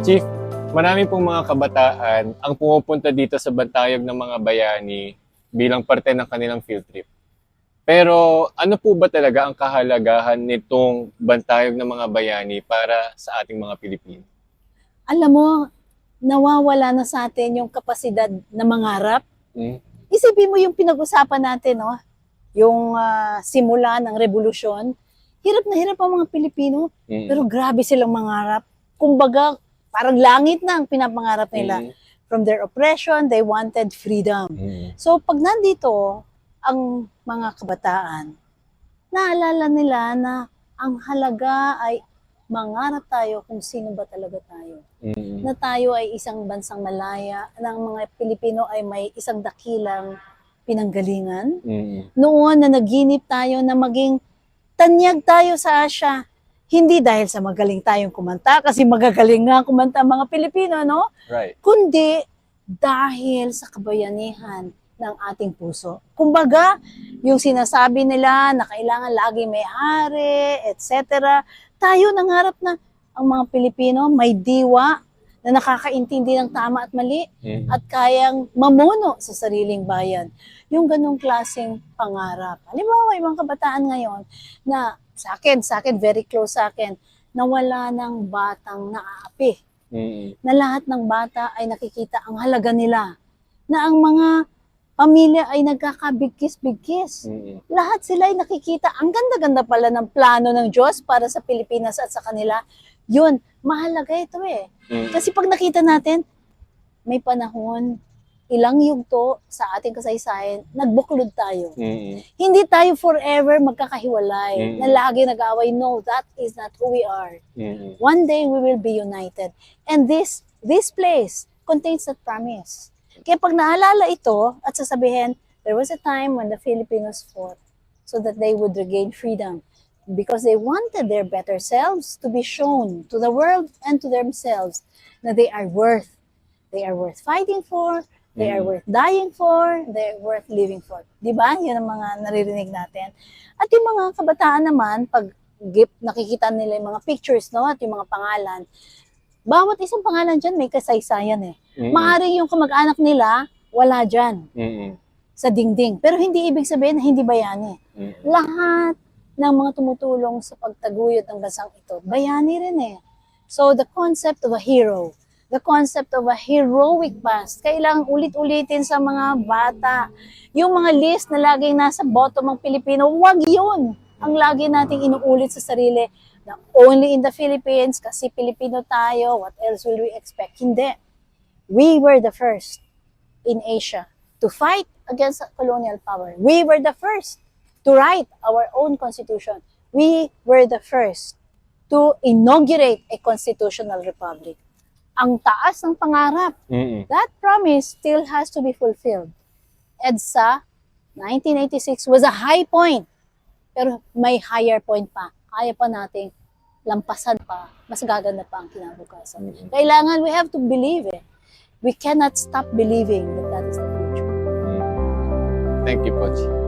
Chief, marami pong mga kabataan ang pumupunta dito sa Bantayog ng mga bayani bilang parte ng kanilang field trip. Pero ano po ba talaga ang kahalagahan nitong Bantayog ng mga bayani para sa ating mga Pilipino? Alam mo, nawawala na sa atin yung kapasidad na mangarap. Hmm? Isipin mo yung pinag-usapan natin, no? Yung simula ng revolusyon. Hirap na hirap ang mga Pilipino, pero grabe silang mangarap. Kumbaga, parang langit na ang pinapangarap nila. From their oppression, they wanted freedom. So, pag nandito ang mga kabataan, naalala nila na ang halaga ay mangarap tayo kung sino ba talaga tayo. Na tayo ay isang bansang malaya, na ang mga Pilipino ay may isang dakilang pinanggalingan. Noon na naginip tayo na maging tanyag tayo sa Asia. Hindi dahil sa magaling tayong kumanta, kasi magagaling nga kumanta ang mga Pilipino, no? Right. Kundi dahil sa kabayanihan ng ating puso. Kumbaga, yung sinasabi nila na kailangan lagi may hari, etc. Tayo nangarap na ang mga Pilipino may diwa na nakakaintindi ng tama at mali at kayang mamuno sa sariling bayan. Yung ganong klaseng pangarap. Halimbawa, yung mga kabataan ngayon na sa akin, very close sa akin, na wala ng batang naaapi. Na lahat ng bata ay nakikita ang halaga nila. Na ang mga pamilya ay nagkakabigkis-bigkis. Lahat sila ay nakikita, ang ganda-ganda pala ng plano ng Diyos para sa Pilipinas at sa kanila. Yun, mahalaga ito eh. Kasi pag nakita natin, may panahon, ilang yugto sa ating kasaysayan, nagbuklod tayo. Hindi tayo forever magkakahiwalay, na lagi nag-away. No, that is not who we are. One day we will be united. And this place contains that promise. Kaya pag naalala ito at sasabihin, there was a time when the Filipinos fought so that they would regain freedom because they wanted their better selves to be shown to the world and to themselves na they are worth fighting for, they are worth dying for, they are worth living for. Diba? Yun ang mga naririnig natin. At yung mga kabataan naman, pag nakikita nila yung mga pictures, no, at yung mga pangalan, bawat isang pangalan dyan may kasaysayan eh. Maaring yung kamag-anak nila, wala dyan sa dingding. Pero hindi ibig sabihin na hindi bayani. Lahat ng mga tumutulong sa pagtaguyod ng bansang ito, bayani rin eh. So the concept of a hero, the concept of a heroic past, kailangang ulit-ulitin sa mga bata. Yung mga list na laging nasa bottom ng Pilipino, wag yun ang lagi nating inuulit sa sarili na only in the Philippines, kasi Pilipino tayo, what else will we expect? Hindi. We were the first in Asia to fight against colonial power. We were the first to write our own constitution. We were the first to inaugurate a constitutional republic. Ang taas ng pangarap. That promise still has to be fulfilled. EDSA 1986 was a high point, pero may higher point pa. Kaya pa nating lampasan pa, mas gaganda pa ang kinabukasan. Kailangan, we have to believe it. We cannot stop believing that that is the future. Thank you, Coach.